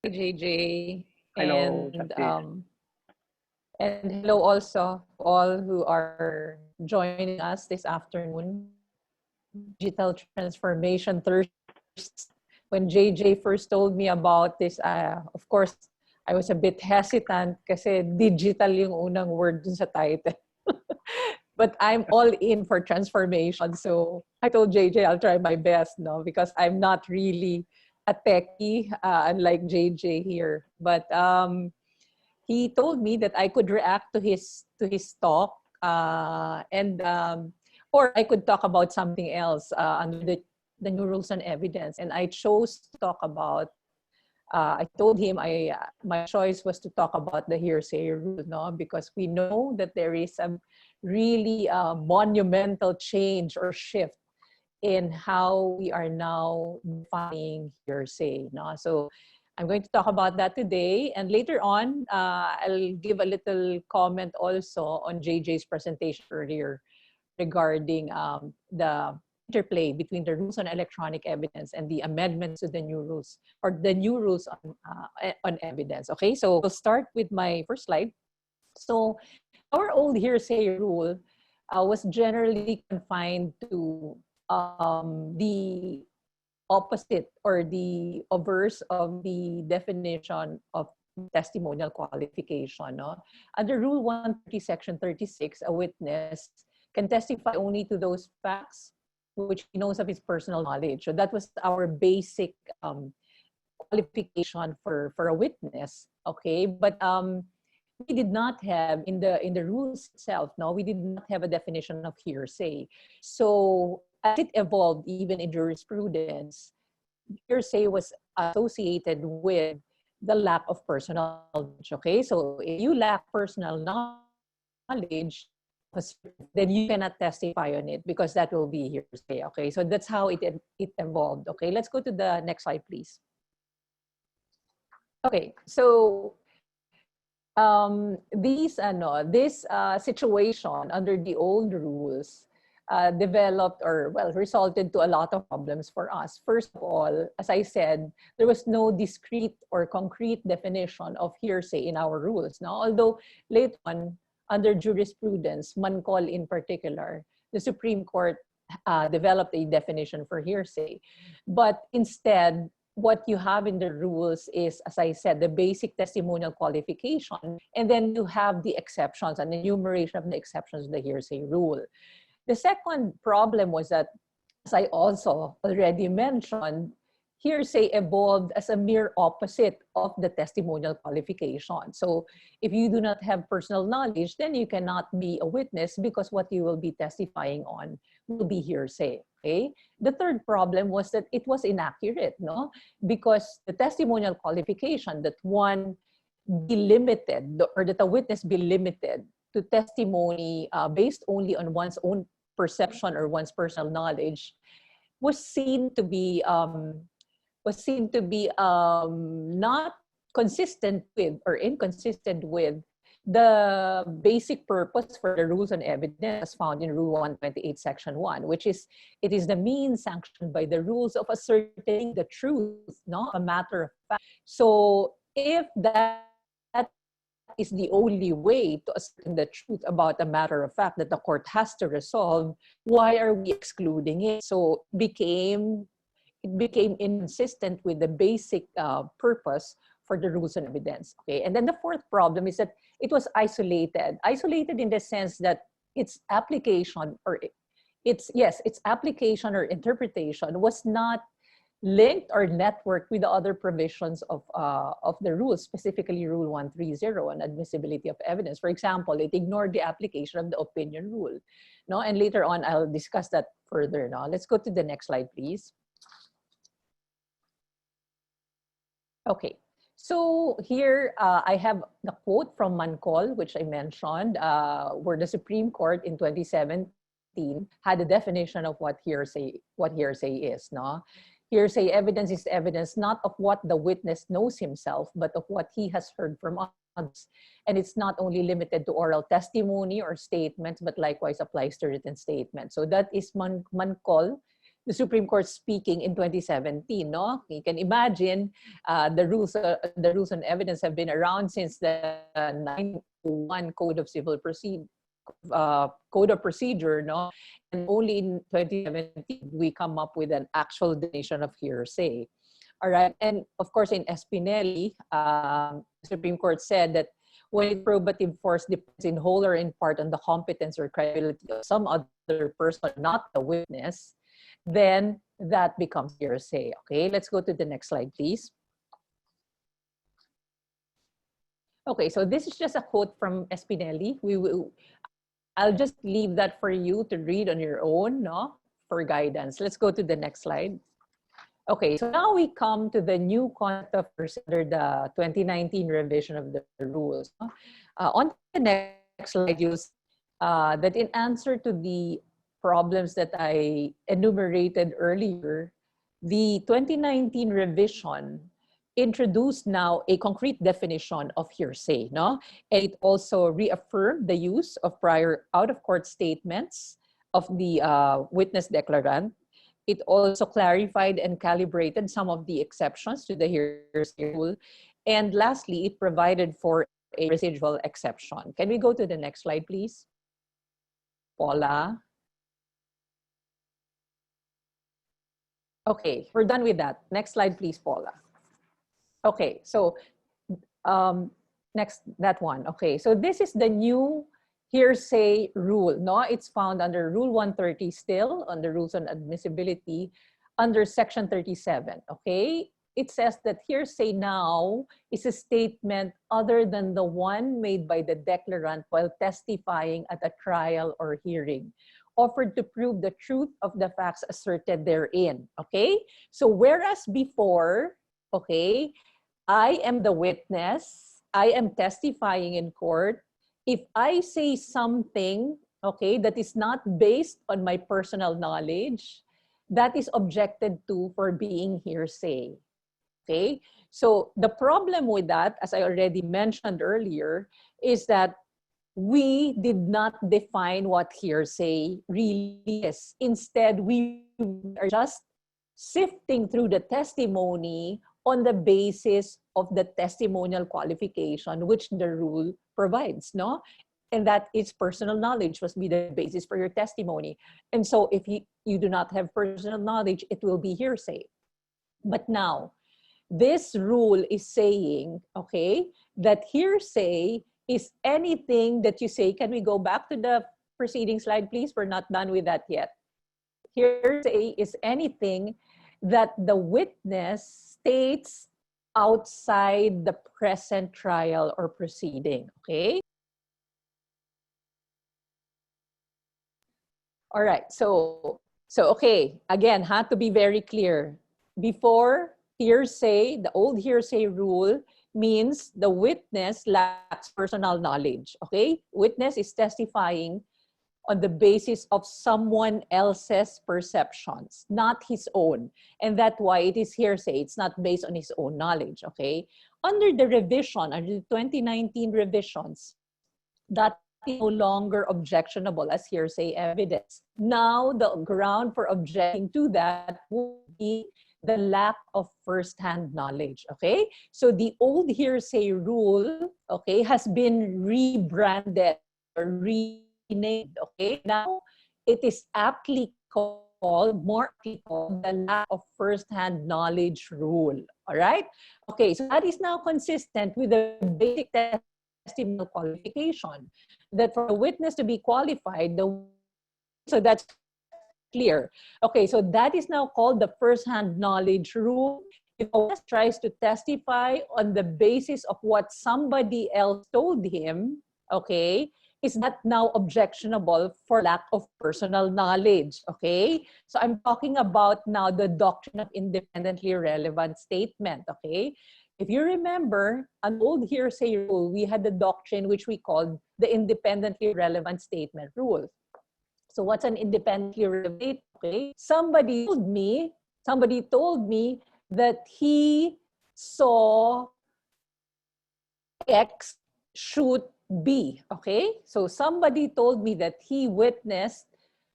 JJ, Hello, and Jackie. and hello also to all who are joining us this afternoon. Digital transformation thirst. When JJ first told me about this, of course, I was a bit hesitant kasi digital yung unang word dun sa title. But I'm all in for transformation. So I told JJ I'll try my best, no, because I'm not really a techie, unlike JJ here. But he told me that I could react to his talk, and or I could talk about something else under the new rules on evidence. And I chose to talk about. I told him my choice was to talk about the hearsay rule, no, because we know that there is a really monumental change or shift in how we are now defining hearsay, no. So I'm going to talk about that today, and later on, I'll give a little comment also on JJ's presentation earlier regarding the interplay between the rules on electronic evidence and the amendments to the new rules or the new rules on evidence. Okay, so we'll start with my first slide. So our old hearsay rule was generally confined to the opposite or the obverse of the definition of testimonial qualification. No? Under Rule 130, Section 36, a witness can testify only to those facts which he knows of his personal knowledge. So that was our basic qualification for a witness. Okay, but we did not have in the rules itself. No, we did not have a definition of hearsay. So as it evolved, even in jurisprudence, hearsay was associated with the lack of personal knowledge. Okay, so if you lack personal knowledge, then you cannot testify on it because that will be hearsay. Okay, so that's how it evolved. Okay, let's go to the next slide, please. Okay, so this situation under the old rules developed or, well, resulted to a lot of problems for us. First of all, as I said, there was no discrete or concrete definition of hearsay in our rules. Now, although later on, under jurisprudence, Mancol in particular, the Supreme Court developed a definition for hearsay. But instead, what you have in the rules is, as I said, the basic testimonial qualification, and then you have the exceptions and the enumeration of the exceptions of the hearsay rule. The second problem was that, as I also already mentioned, hearsay evolved as a mere opposite of the testimonial qualification. So if you do not have personal knowledge, then you cannot be a witness because what you will be testifying on will be hearsay. Okay? The third problem was that it was inaccurate, no? Because the testimonial qualification that one be limited or that a witness be limited to testimony based only on one's own perception or one's personal knowledge was seen to be not consistent with or inconsistent with the basic purpose for the rules on evidence as found in Rule 128, Section 1, which is, it is the means sanctioned by the rules of ascertaining the truth, no, a matter of fact. So if that is the only way to ascertain the truth about a matter of fact that the court has to resolve, why are we excluding it? So it became inconsistent with the basic purpose for the rules on evidence. Okay, and then the fourth problem is that it was isolated in the sense that its application or its application or interpretation was not linked or networked with the other provisions of the rules, specifically Rule 130 on admissibility of evidence. For example, it ignored the application of the opinion rule. No, and later on I'll discuss that further. Now, let's go to the next slide, please. Okay, so here I have the quote from Mancol, which I mentioned, where the Supreme Court in 2017 had a definition of what hearsay is. No, hearsay evidence is evidence not of what the witness knows himself, but of what he has heard from others. And it's not only limited to oral testimony or statements, but likewise applies to written statements. So that is Mancol the Supreme Court speaking in 2017. No, you can imagine the rules on evidence have been around since the 901 Code of Civil Code of Procedure. No, and only in 2017 we come up with an actual definition of hearsay. All right, and of course in Espinelli, the Supreme Court said that when its probative force depends in whole or in part on the competence or credibility of some other person, not the witness, then that becomes hearsay. Okay, let's go to the next slide, please. Okay, so this is just a quote from Espinelli. I'll just leave that for you to read on your own, no, for guidance. Let's go to the next slide. Okay, so now we come to the new concept of hearsay under the 2019 revision of the rules. On the next slide, you'll see that in answer to the problems that I enumerated earlier, the 2019 revision introduced now a concrete definition of hearsay, no? And it also reaffirmed the use of prior out-of-court statements of the witness declarant. It also clarified and calibrated some of the exceptions to the hearsay rule. And lastly, it provided for a residual exception. Can we go to the next slide, please? Paula. Okay, we're done with that. Next slide, please, Paula. Okay, so next, that one. Okay, so this is the new hearsay rule. No, it's found under Rule 130 still, under Rules on Admissibility, under Section 37. Okay, it says that hearsay now is a statement other than the one made by the declarant while testifying at a trial or hearing, offered to prove the truth of the facts asserted therein. Okay, so whereas before, okay, I am the witness, I am testifying in court. If I say something, okay, that is not based on my personal knowledge, that is objected to for being hearsay. Okay, so the problem with that, as I already mentioned earlier, is that we did not define what hearsay really is. Instead, we are just sifting through the testimony on the basis of the testimonial qualification which the rule provides, no? And that is personal knowledge must be the basis for your testimony. And so if you do not have personal knowledge, it will be hearsay. But now, this rule is saying, okay, that hearsay is anything that you say. Can we go back to the preceding slide, please? We're not done with that yet. Hearsay is anything that the witness states outside the present trial or proceeding, okay? All right, so okay, again, had to be very clear. Before, hearsay, the old hearsay rule means the witness lacks personal knowledge, okay? Witness is testifying on the basis of someone else's perceptions, not his own. And that's why it is hearsay. It's not based on his own knowledge, okay? Under the revision, under the 2019 revisions, that is no longer objectionable as hearsay evidence. Now, the ground for objecting to that would be the lack of first-hand knowledge, okay? So the old hearsay rule, okay, has been rebranded or renamed, okay? Now, it is aptly called, more aptly called, the lack of first-hand knowledge rule, all right? Okay, so that is now consistent with the basic testimonial qualification, that for a witness to be qualified, so that's clear. Okay, so that is now called the first-hand knowledge rule. If a witness tries to testify on the basis of what somebody else told him, okay, is that now objectionable for lack of personal knowledge, okay? So I'm talking about now the doctrine of independently relevant statement, okay? If you remember, an old hearsay rule, we had the doctrine which we called the independently relevant statement rule. So what's an independently relevant? Okay, somebody told me that he saw X shoot B. Okay, so somebody told me that he witnessed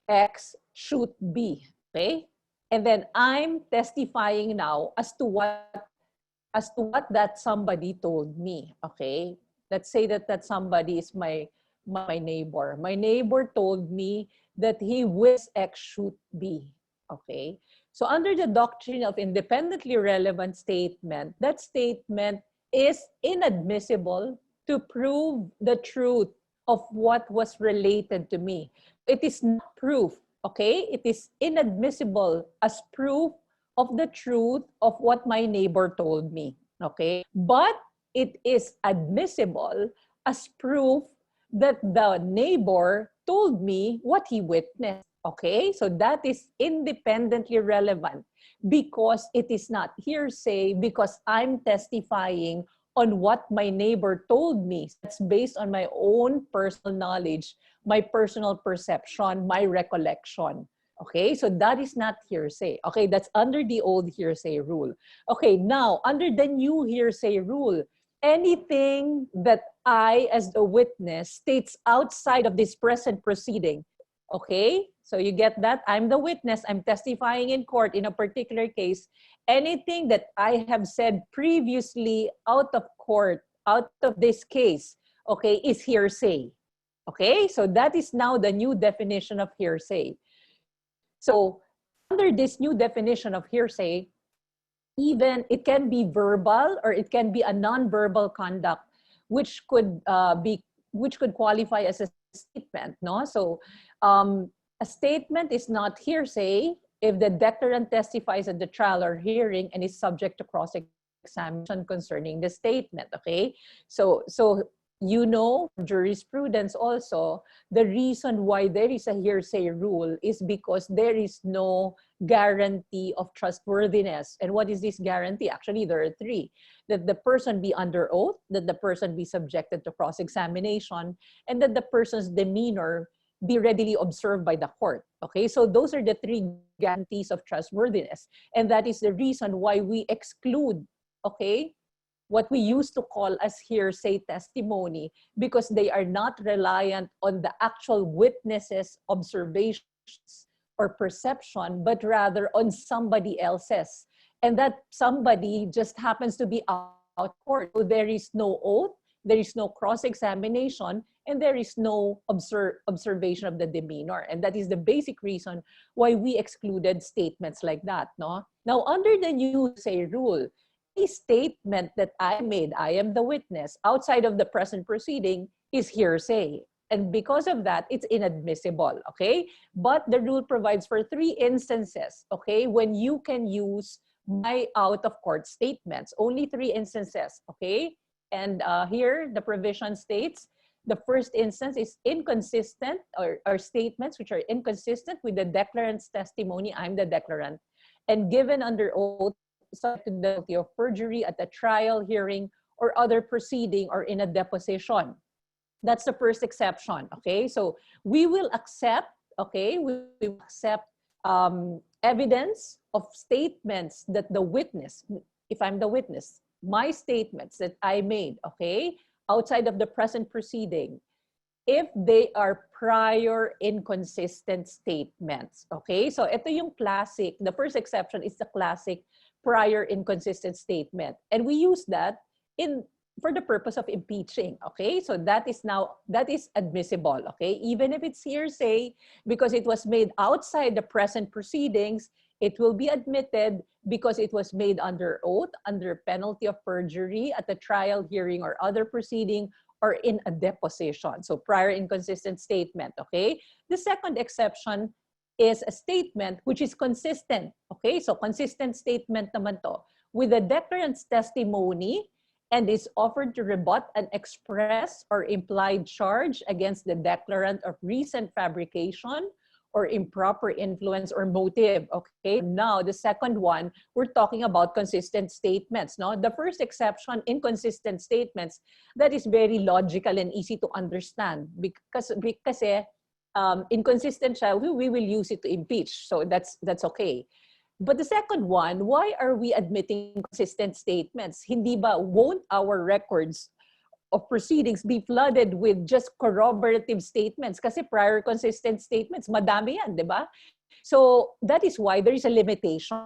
X shoot B. Okay, And then I'm testifying now as to what that somebody told me. Okay, let's say that somebody is my neighbor. My neighbor told me that he wins X shoot B. Okay, so under the doctrine of independently relevant statement, that statement is inadmissible to prove the truth of what was related to me. It is not proof. Okay, it is inadmissible as proof of the truth of what my neighbor told me. Okay, but it is admissible as proof that the neighbor told me what he witnessed. Okay, so that is independently relevant because it is not hearsay, because I'm testifying on what my neighbor told me. That's based on my own personal knowledge, my personal perception, my recollection. Okay, so that is not hearsay. Okay, that's under the old hearsay rule. Okay, now under the new hearsay rule, anything that I, as the witness, states outside of this present proceeding. Okay, so you get that? I'm the witness. I'm testifying in court in a particular case. Anything that I have said previously out of court, out of this case, okay, is hearsay. Okay, so that is now the new definition of hearsay. So under this new definition of hearsay, even it can be verbal or it can be a non-verbal conduct, which could qualify as a statement. No, so a statement is not hearsay if the declarant testifies at the trial or hearing and is subject to cross-examination concerning the statement. Okay, so you know, jurisprudence also, the reason why there is a hearsay rule is because there is no guarantee of trustworthiness. And what is this guarantee? Actually, there are three. That the person be under oath, that the person be subjected to cross-examination, and that the person's demeanor be readily observed by the court. Okay, so those are the three guarantees of trustworthiness. And that is the reason why we exclude, okay, what we used to call as hearsay testimony, because they are not reliant on the actual witnesses' observations or perception, but rather on somebody else's. And that somebody just happens to be out of court. So there is no oath, there is no cross-examination, and there is no observation of the demeanor. And that is the basic reason why we excluded statements like that. No? Now, under the new hearsay rule, any statement that I made, I am the witness, outside of the present proceeding is hearsay. And because of that, it's inadmissible, okay? But the rule provides for 3 instances, okay, when you can use my out-of-court statements. Only 3 instances, okay? And here, the provision states, the first instance is inconsistent, or statements which are inconsistent with the declarant's testimony, I'm the declarant, and given under oath, subject to the penalty of perjury at a trial, hearing, or other proceeding, or in a deposition. That's the first exception, okay? So we will accept, okay, we will accept evidence of statements that the witness, if I'm the witness, my statements that I made, okay, outside of the present proceeding, if they are prior inconsistent statements, okay? So ito yung classic, the first exception is the classic prior inconsistent statement. And we use that for the purpose of impeaching, okay? So that is admissible, okay? Even if it's hearsay, because it was made outside the present proceedings, it will be admitted because it was made under oath, under penalty of perjury at the trial, hearing, or other proceeding, or in a deposition. So prior inconsistent statement, okay? The second exception is a statement which is consistent, okay? So consistent statement naman to with the declarant's testimony and is offered to rebut an express or implied charge against the declarant of recent fabrication or improper influence or motive, okay? Now, the second one, we're talking about consistent statements, no? The first exception, inconsistent statements, that is very logical and easy to understand because inconsistent siya, we will use it to impeach, so that's okay. But the second one, why are we admitting consistent statements? Hindi ba, won't our records of proceedings be flooded with just corroborative statements? Kasi prior consistent statements, madami yan, di ba? So that is why there is a limitation.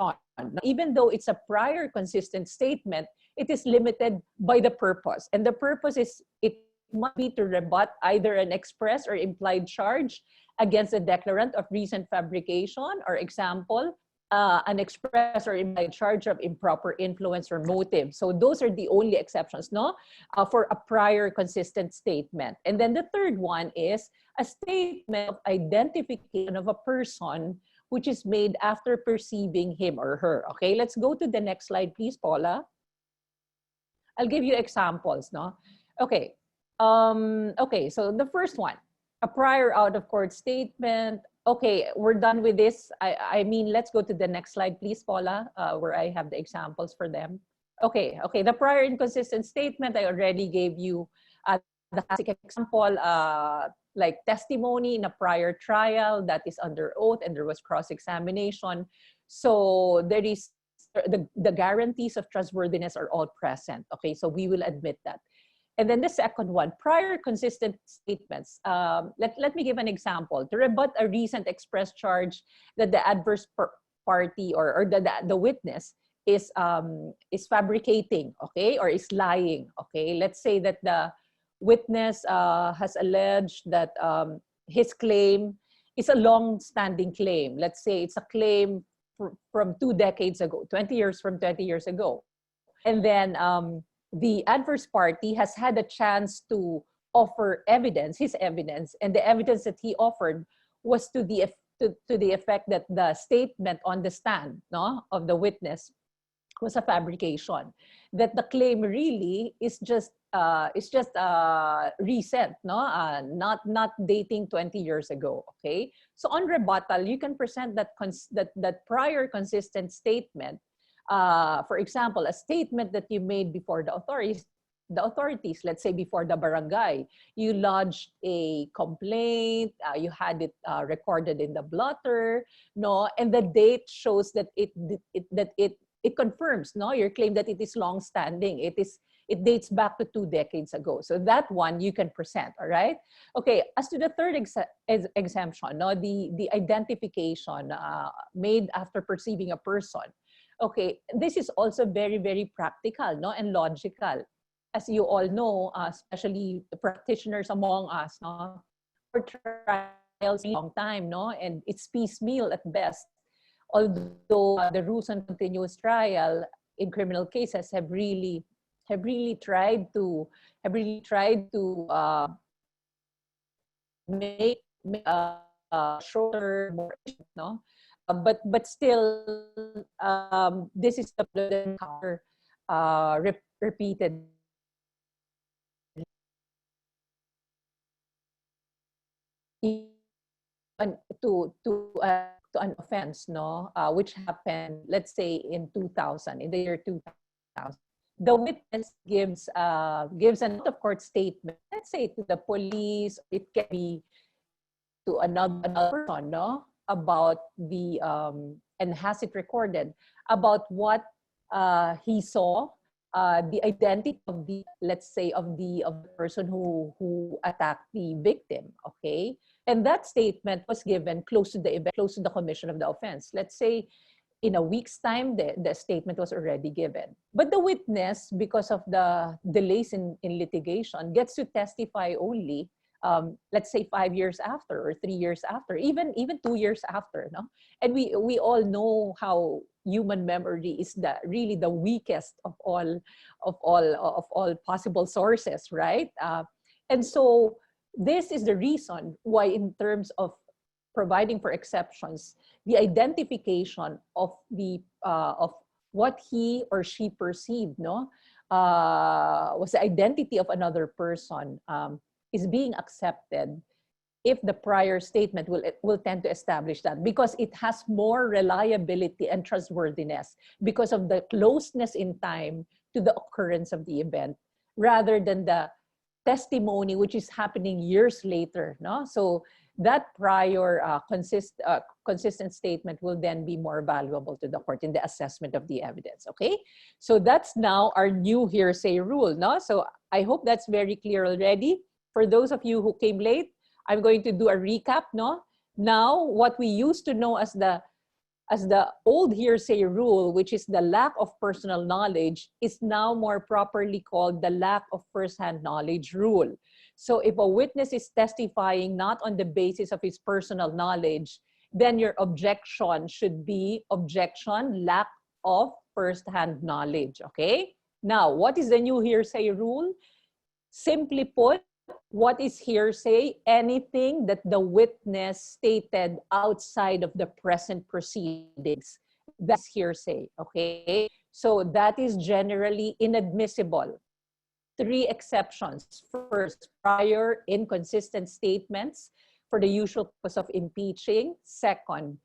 Even though it's a prior consistent statement, it is limited by the purpose. And the purpose is it must be to rebut either an express or implied charge against a declarant of recent fabrication, or example, an express or implied charge of improper influence or motive. So those are the only exceptions, no, for a prior consistent statement. And then the third one is a statement of identification of a person which is made after perceiving him or her. Okay, let's go to the next slide, please, Paula. I'll give you examples, no? Okay, okay, so the first one, a prior out-of-court statement. Okay, we're done with this. I mean, let's go to the next slide, please, Paula, where I have the examples for them. Okay, the prior inconsistent statement, I already gave you the classic example, like testimony in a prior trial that is under oath and there was cross-examination. So there is the guarantees of trustworthiness are all present. Okay, so we will admit that. And then the second one, prior consistent statements. Let me give an example. To rebut a recent express charge that the adverse party or the witness is fabricating, okay, or is lying, okay. Let's say that the witness has alleged that his claim is a long-standing claim. Let's say it's a claim from 2 decades ago, 20 years from 20 years ago. And then the adverse party has had a chance to offer evidence, his evidence, and the evidence that he offered was to the effect that the statement on the stand, no, of the witness was a fabrication. That the claim really is just recent, no, not dating 20 years ago. Okay, so on rebuttal, you can present that prior consistent statement. For example, a statement that you made before the authorities, let's say before the barangay, you lodged a complaint, you had it recorded in the blotter, no, and the date shows that it confirms, no, your claim that it is long-standing. It dates back to 2 decades ago. So that one you can present, all right? Okay, as to the third exemption, no, the identification made after perceiving a person. Okay, this is also very, very practical, no, and logical. As you all know, especially the practitioners among us, no, for trials a long time, no, and it's piecemeal at best. Although the rules on continuous trial in criminal cases have really tried to make shorter, more efficient, no. But still, this is the encounter repeated to an offense, no, which happened, let's say in 2000, in the year 2000. The witness gives an out-of-court statement, let's say to the police, it can be to another person, no, about the and has it recorded about what he saw, the identity of the, let's say, of the person who attacked the victim. Okay, and that statement was given close to the event, close to the commission of the offense. Let's say in a week's time, the statement was already given. But the witness, because of the delays in litigation, gets to testify only, let's say 5 years after, or 3 years after, even 2 years after, no? And we all know how human memory is really the weakest of all possible sources, right? And so this is the reason why, in terms of providing for exceptions, the identification of what he or she perceived, no, was the identity of another person, is being accepted if the prior statement will tend to establish that, because it has more reliability and trustworthiness because of the closeness in time to the occurrence of the event, rather than the testimony which is happening years later, no? So that prior consistent statement will then be more valuable to the court in the assessment of the evidence. Okay, so that's now our new hearsay rule, no? So I hope that's very clear already. For those of you who came late, I'm going to do a recap, no? Now, what we used to know as the old hearsay rule, which is the lack of personal knowledge, is now more properly called the lack of first-hand knowledge rule. So if a witness is testifying not on the basis of his personal knowledge, then your objection should be objection lack of first-hand knowledge, okay? Now, what is the new hearsay rule? Simply put, what is hearsay? Anything that the witness stated outside of the present proceedings. That's hearsay, okay? So that is generally inadmissible. 3 exceptions. First, prior inconsistent statements for the usual purpose of impeaching. Second,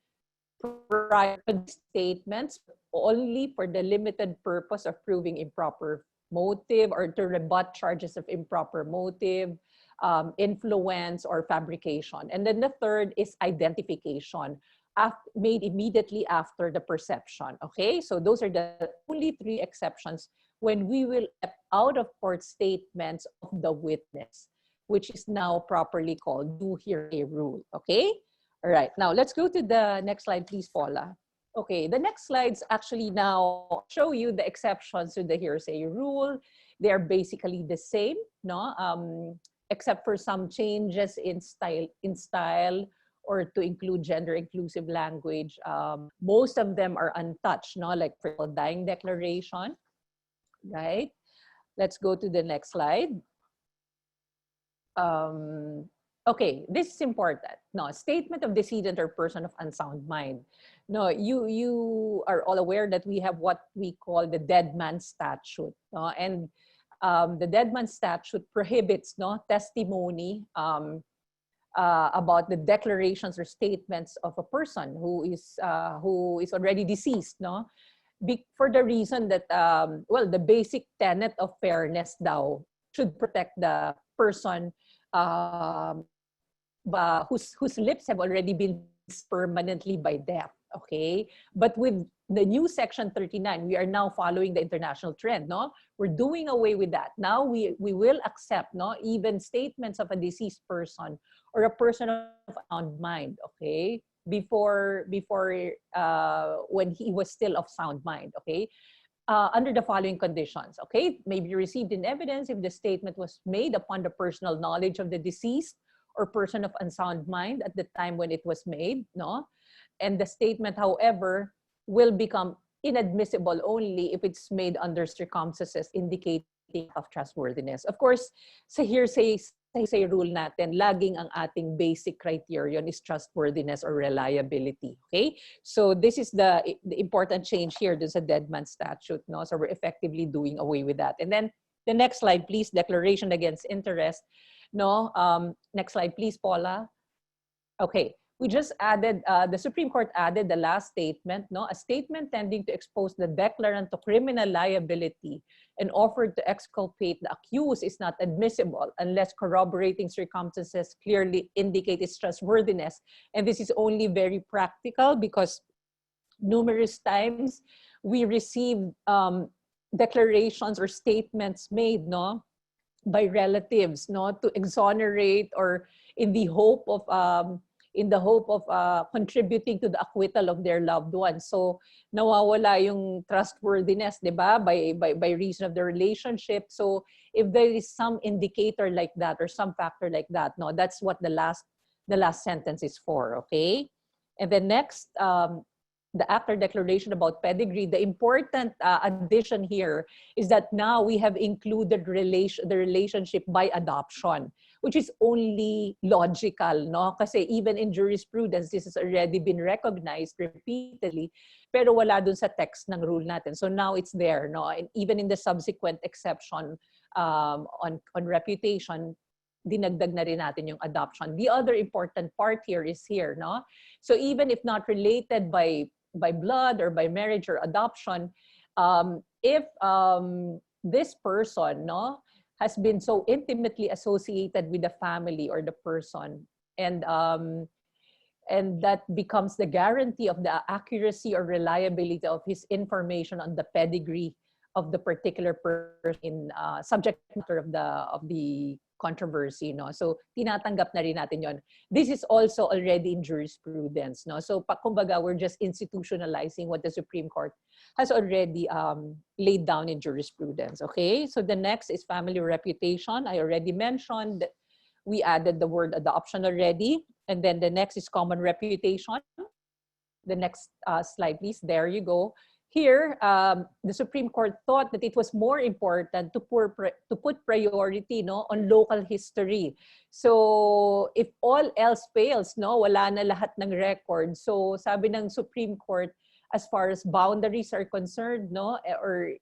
prior statements only for the limited purpose of proving improper motive or to rebut charges of improper motive, influence, or fabrication. And then the third is identification, made immediately after the perception. Okay, so those are the only 3 exceptions when we will get out of court statements of the witness, which is now properly called new hearsay rule. Okay, all right. Now let's go to the next slide, please, Paula. Okay, the next slides actually now show you the exceptions to the hearsay rule. They are basically the same, no? Except for some changes in style or to include gender inclusive language. Most of them are untouched, no? Like for example, dying declaration, right? Let's go to the next slide. Okay, this is important. No, statement of decedent or person of unsound mind. No, you are all aware that we have what we call the dead man statute. No? And the dead man statute prohibits testimony about the declarations or statements of a person who is already deceased. No, for the reason that well, the basic tenet of fairness daw should protect the person whose lips have already been permanently by death. Okay, but with the new section 39, we are now following the international trend. No, we're doing away with that. Now we will accept even statements of a deceased person or a person of sound mind. Okay, before when he was still of sound mind. Okay. Under the following conditions, okay? May be received in evidence if the statement was made upon the personal knowledge of the deceased or person of unsound mind at the time when it was made, no? And the statement, however, will become inadmissible only if it's made under circumstances indicating of trustworthiness. Of course, sa hearsay rule natin, laging ang ating basic criterion is trustworthiness or reliability. Okay? So this is the important change here. There's a dead man statute. No? So we're effectively doing away with that. And then the next slide, please. Declaration against interest. No? Next slide, please, Paula. Okay. We just added, the Supreme Court added the last statement, no? A statement tending to expose the declarant to criminal liability and offered to exculpate the accused is not admissible unless corroborating circumstances clearly indicate its trustworthiness. And this is only very practical because numerous times we receive declarations or statements made, no, by relatives, no, to exonerate or in the hope of contributing to the acquittal of their loved ones. So nawawala yung trustworthiness, di ba? By reason of the relationship. So if there is some indicator like that or some factor like that, no, that's what the last sentence is for, okay? And then next, the after declaration about pedigree, the important addition here is that now we have included the relationship by adoption, which is only logical, no? Kasi even in jurisprudence, this has already been recognized repeatedly, pero wala dun sa text ng rule natin. So now it's there, no? And even in the subsequent exception on reputation, dinagdag na rin natin yung adoption. The other important part here is here, no? So even if not related by blood or by marriage or adoption, if this person, no, has been so intimately associated with the family or the person, and that becomes the guarantee of the accuracy or reliability of his information on the pedigree of the particular person in subject matter of the controversy, no? So tinatanggap na rin natin yon. This is also already in jurisprudence, no? So kumbaga, we're just institutionalizing what the Supreme Court has already laid down in jurisprudence, okay? So the next is family reputation. I already mentioned that we added the word adoption already. And then the next is common reputation. The next slide, please. There you go. Here, the Supreme Court thought that it was more important to put priority, no, on local history. So if all else fails, no, wala na lahat ng record. So sabi ng Supreme Court, as far as boundaries are concerned, no, or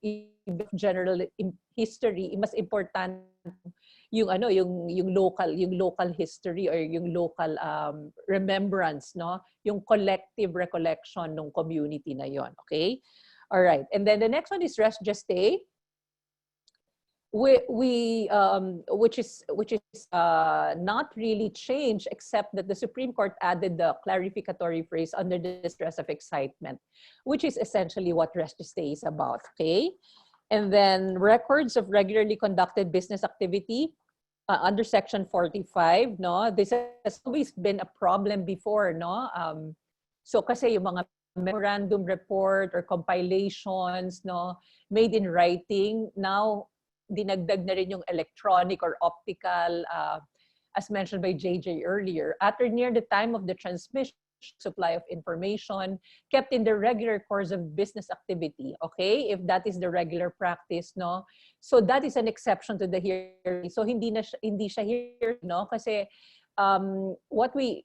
general history, mas important yung yung local history or yung local remembrance, no, yung collective recollection ng community na yon, okay? All right. And then the next one is res gestae, which is not really changed, except that the Supreme Court added the clarificatory phrase under the stress of excitement, which is essentially what res gestae is about, okay? And then records of regularly conducted business activity under Section 45, no? This has always been a problem before, no? So kasi yung mga memorandum report or compilations, no, made in writing, now dinagdag na rin yung electronic or optical, as mentioned by JJ earlier. At or near the time of the transmission, supply of information kept in the regular course of business activity, okay? If that is the regular practice, no? So that is an exception to the hearsay. So hindi siya here, no? Kasi what we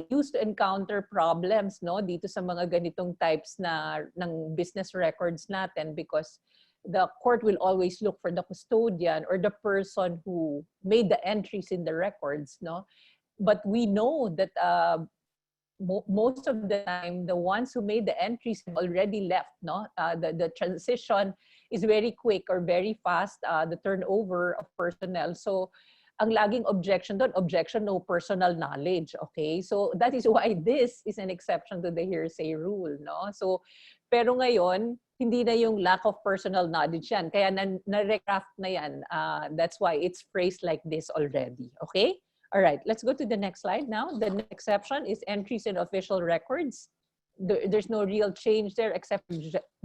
used to encounter problems, no, dito sa mga ganitong types ng business records natin, because the court will always look for the custodian or the person who made the entries in the records, no? But we know that most of the time, the ones who made the entries have already left, no? The transition is very quick or very fast, the turnover of personnel. So, ang laging objection doon, objection, no personal knowledge, okay? So, that is why this is an exception to the hearsay rule, no? So, pero ngayon, hindi na yung lack of personal knowledge yan. Kaya na-recraft na yan. That's why it's phrased like this already, okay? All right, let's go to the next slide now. The next exception is entries in official records. There's no real change there except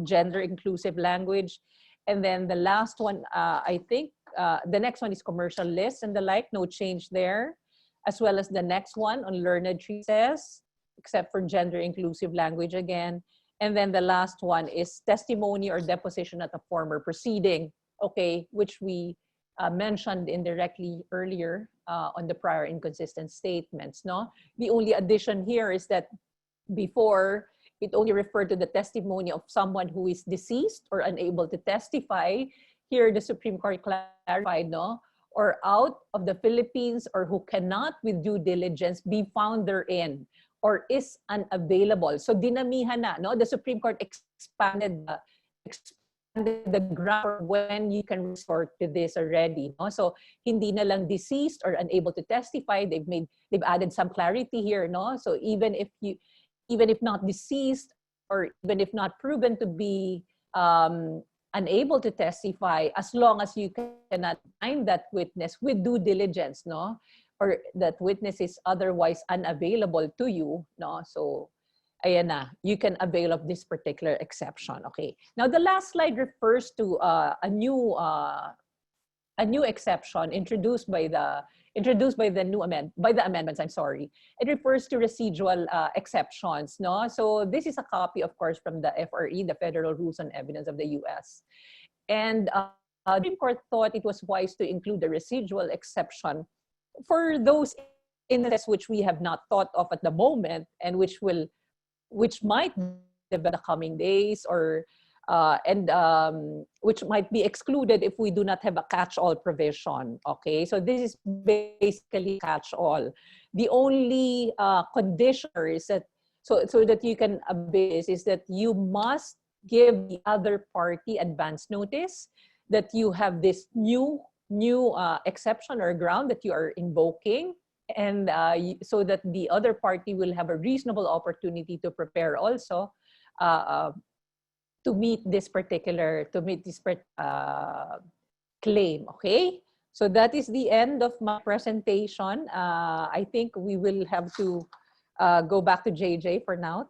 gender-inclusive language. And then the last one, I think, the next one is commercial lists and the like, no change there. As well as the next one on learned treatises, except for gender-inclusive language again. And then the last one is testimony or deposition at a former proceeding, okay, which we mentioned indirectly earlier on the prior inconsistent statements, no? The only addition here is that before, it only referred to the testimony of someone who is deceased or unable to testify. Here, the Supreme Court clarified, no? Or out of the Philippines, or who cannot with due diligence be found therein, or is unavailable. So dinamihan na, no? The Supreme Court expanded the ground when you can resort to this already, no? So hindi na lang deceased or unable to testify. They've added some clarity here, no? So even if not deceased or even if not proven to be unable to testify, as long as you cannot find that witness with due diligence, no, or that witness is otherwise unavailable to you, no, so ayan na, you can avail of this particular exception. Okay. Now the last slide refers to a new exception introduced by the amendments. I'm sorry. It refers to residual exceptions. No, so this is a copy, of course, from the FRE, the Federal Rules on Evidence of the U.S. And the Supreme Court thought it was wise to include the residual exception for those instances which we have not thought of at the moment and which might develop in the coming days, or which might be excluded if we do not have a catch-all provision. Okay, so this is basically catch-all. The only condition is that so that you can avail this is that you must give the other party advance notice that you have this new exception or ground that you are invoking, and so that the other party will have a reasonable opportunity to prepare also to meet this claim. Okay, so that is the end of my presentation. I think we will have to go back to JJ for now.